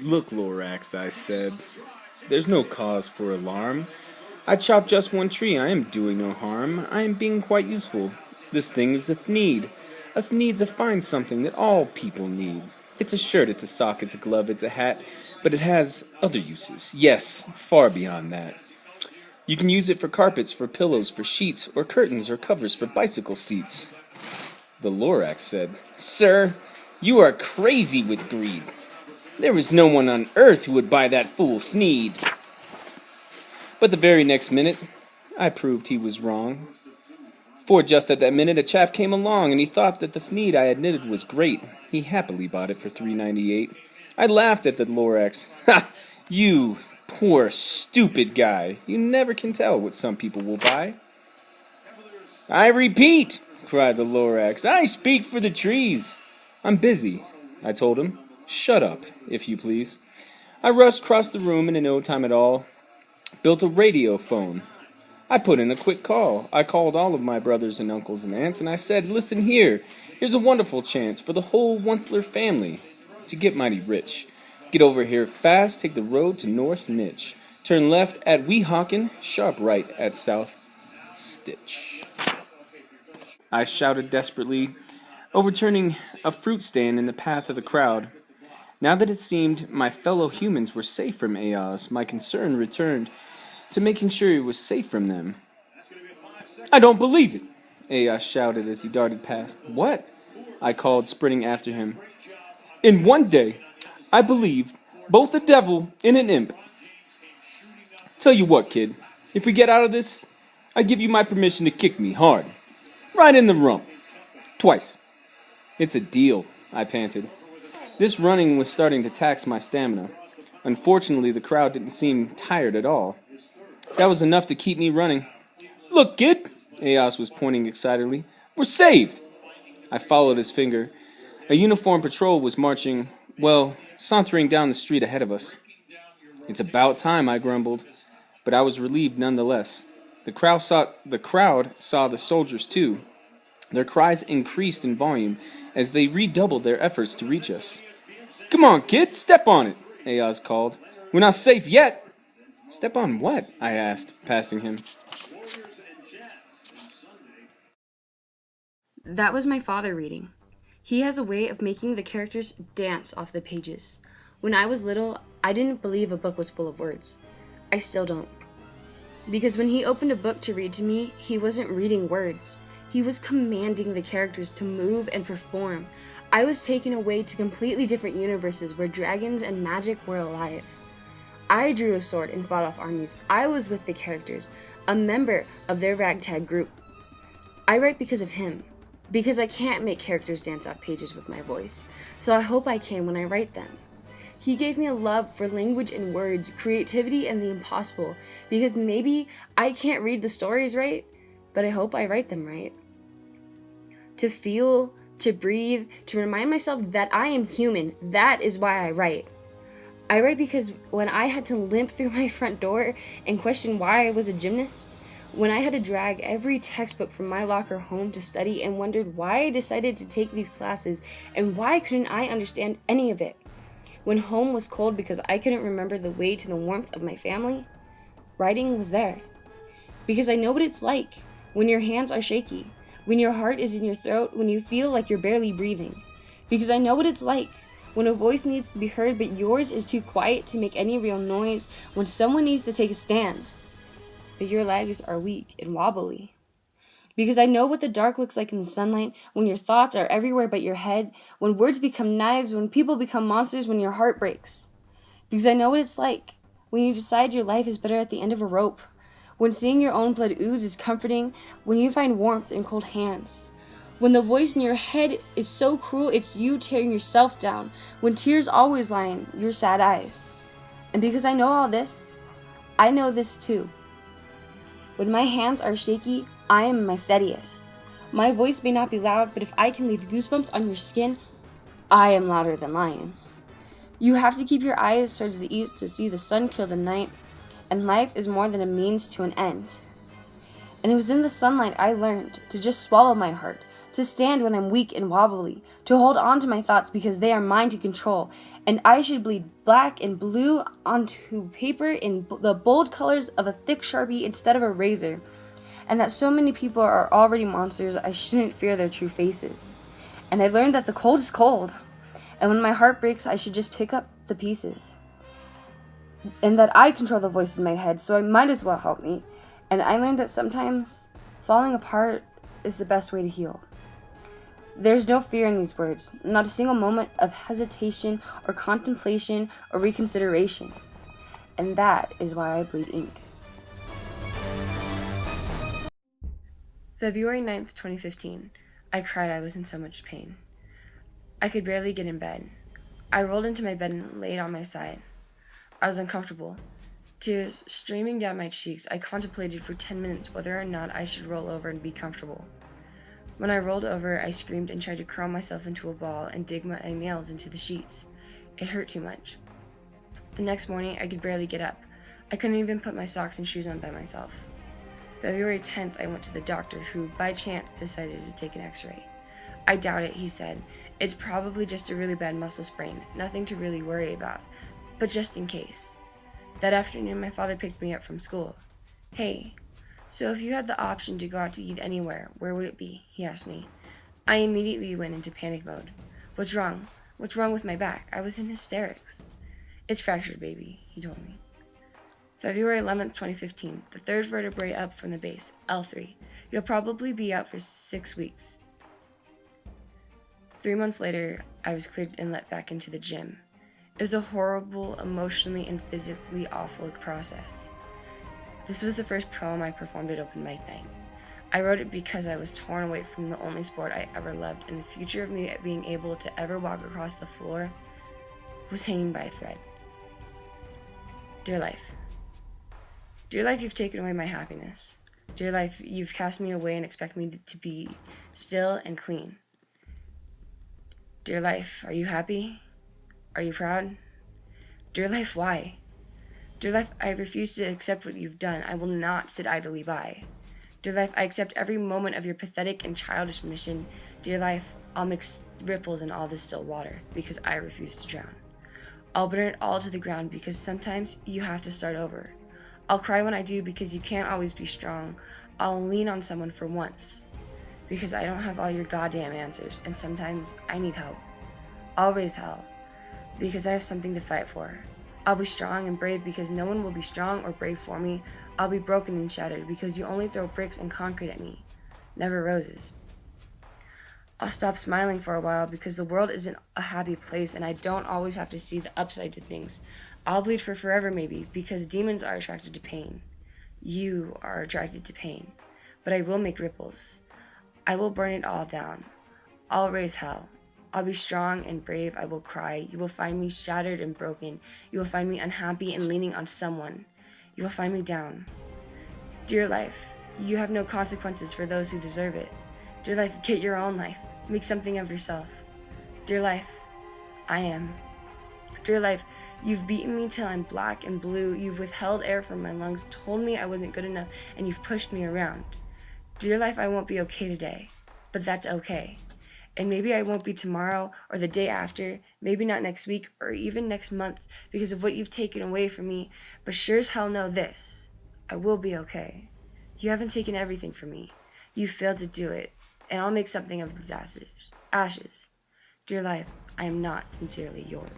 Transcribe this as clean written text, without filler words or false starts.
Look, Lorax, I said, there's no cause for alarm. I chopped just one tree. I am doing no harm. I am being quite useful. This thing is a thneed. A thneed's a fine something that all people need. It's a shirt, it's a sock, it's a glove, it's a hat, but it has other uses. Yes, far beyond that. You can use it for carpets, for pillows, for sheets, or curtains, or covers for bicycle seats. The Lorax said, Sir, you are crazy with greed. There is no one on earth who would buy that fool thneed. But the very next minute, I proved he was wrong. For just at that minute a chap came along, and he thought that the thneed I had knitted was great. He happily bought it for $3.98. I laughed at the Lorax. Ha! You poor, stupid guy. You never can tell what some people will buy. I repeat, cried the Lorax, I speak for the trees. I'm busy, I told him. Shut up, if you please. I rushed across the room and in no time at all built a radio phone. I put in a quick call. I called all of my brothers and uncles and aunts, and I said, Listen here, here's a wonderful chance for the whole Onceler family to get mighty rich. Get over here fast, take the road to North Nitch. Turn left at Weehawken, sharp right at South Stitch. I shouted desperately, overturning a fruit stand in the path of the crowd. Now that it seemed my fellow humans were safe from Aos, my concern returned to making sure he was safe from them. I don't believe it, Aos shouted as he darted past. What? I called, sprinting after him. In one day, I believed both a devil and an imp. Tell you what, kid, if we get out of this, I give you my permission to kick me hard. Right in the rump. Twice. It's a deal, I panted. This running was starting to tax my stamina. Unfortunately, the crowd didn't seem tired at all. That was enough to keep me running. Look, kid, Aos was pointing excitedly. We're saved. I followed his finger. A uniformed patrol was marching, sauntering down the street ahead of us. It's about time, I grumbled, but I was relieved nonetheless. The crowd saw the soldiers too. Their cries increased in volume as they redoubled their efforts to reach us. Come on, kid, step on it, Aos called. We're not safe yet. Step on what? I asked, passing him. That was my father reading. He has a way of making the characters dance off the pages. When I was little, I didn't believe a book was full of words. I still don't. Because when he opened a book to read to me, he wasn't reading words. He was commanding the characters to move and perform. I was taken away to completely different universes where dragons and magic were alive. I drew a sword and fought off armies. I was with the characters, a member of their ragtag group. I write because of him, because I can't make characters dance off pages with my voice, so I hope I can when I write them. He gave me a love for language and words, creativity and the impossible, because maybe I can't read the stories right, but I hope I write them right. To feel, to breathe, to remind myself that I am human, that is why I write. I write because when I had to limp through my front door and question why I was a gymnast, when I had to drag every textbook from my locker home to study and wondered why I decided to take these classes and why couldn't I understand any of it, when home was cold because I couldn't remember the way to the warmth of my family, writing was there. Because I know what it's like when your hands are shaky, when your heart is in your throat, when you feel like you're barely breathing. Because I know what it's like when a voice needs to be heard but yours is too quiet to make any real noise, when someone needs to take a stand, but your legs are weak and wobbly. Because I know what the dark looks like in the sunlight, when your thoughts are everywhere but your head, when words become knives, when people become monsters, when your heart breaks. Because I know what it's like when you decide your life is better at the end of a rope, when seeing your own blood ooze is comforting, when you find warmth in cold hands, when the voice in your head is so cruel it's you tearing yourself down, when tears always line your sad eyes. And because I know all this, I know this too. When my hands are shaky, I am my steadiest. My voice may not be loud, but if I can leave goosebumps on your skin, I am louder than lions. You have to keep your eyes towards the east to see the sun kill the night, and life is more than a means to an end. And it was in the sunlight I learned to just swallow my heart, to stand when I'm weak and wobbly, to hold on to my thoughts because they are mine to control, and I should bleed black and blue onto paper in the bold colors of a thick Sharpie instead of a razor, and that so many people are already monsters I shouldn't fear their true faces. And I learned that the cold is cold, and when my heart breaks I should just pick up the pieces. And that I control the voice in my head, so I might as well help me. And I learned that sometimes falling apart is the best way to heal. There's no fear in these words, not a single moment of hesitation or contemplation or reconsideration. And that is why I bleed ink. February 9th, 2015. I cried. I was in so much pain. I could barely get in bed. I rolled into my bed and laid on my side. I was uncomfortable. Tears streaming down my cheeks, I contemplated for 10 minutes whether or not I should roll over and be comfortable. When I rolled over, I screamed and tried to curl myself into a ball and dig my nails into the sheets. It hurt too much. The next morning, I could barely get up. I couldn't even put my socks and shoes on by myself. February 10th, I went to the doctor who, by chance, decided to take an x-ray. I doubt it, he said. It's probably just a really bad muscle sprain, nothing to really worry about, but just in case. That afternoon, my father picked me up from school. Hey, so if you had the option to go out to eat anywhere, where would it be? He asked me. I immediately went into panic mode. What's wrong? What's wrong with my back? I was in hysterics. It's fractured, baby, he told me. February 11th, 2015, the third vertebrae up from the base, L3. You'll probably be out for 6 weeks. 3 months later, I was cleared and let back into the gym. It was a horrible, emotionally and physically awful process. This was the first poem I performed at open mic night. I wrote it because I was torn away from the only sport I ever loved, and the future of me being able to ever walk across the floor was hanging by a thread. Dear life. Dear life, you've taken away my happiness. Dear life, you've cast me away and expect me to be still and clean. Dear life, are you happy? Are you proud? Dear life, why? Dear life, I refuse to accept what you've done. I will not sit idly by. Dear life, I accept every moment of your pathetic and childish mission. Dear life, I'll mix ripples in all this still water because I refuse to drown. I'll burn it all to the ground because sometimes you have to start over. I'll cry when I do because you can't always be strong. I'll lean on someone for once because I don't have all your goddamn answers and sometimes I need help. I'll raise hell because I have something to fight for. I'll be strong and brave because no one will be strong or brave for me. I'll be broken and shattered because you only throw bricks and concrete at me, never roses. I'll stop smiling for a while because the world isn't a happy place and I don't always have to see the upside to things. I'll bleed for forever maybe because demons are attracted to pain. You are attracted to pain. But I will make ripples. I will burn it all down. I'll raise hell. I'll be strong and brave. I will cry. You will find me shattered and broken. You will find me unhappy and leaning on someone. You will find me down. Dear life, you have no consequences for those who deserve it. Dear life, get your own life. Make something of yourself. Dear life, I am. Dear life, you've beaten me till I'm black and blue. You've withheld air from my lungs, told me I wasn't good enough, and you've pushed me around. Dear life, I won't be okay today, but that's okay. And maybe I won't be tomorrow or the day after, maybe not next week or even next month because of what you've taken away from me, but sure as hell know this, I will be okay. You haven't taken everything from me. You failed to do it, and I'll make something of these ashes. Dear life, I am not sincerely yours.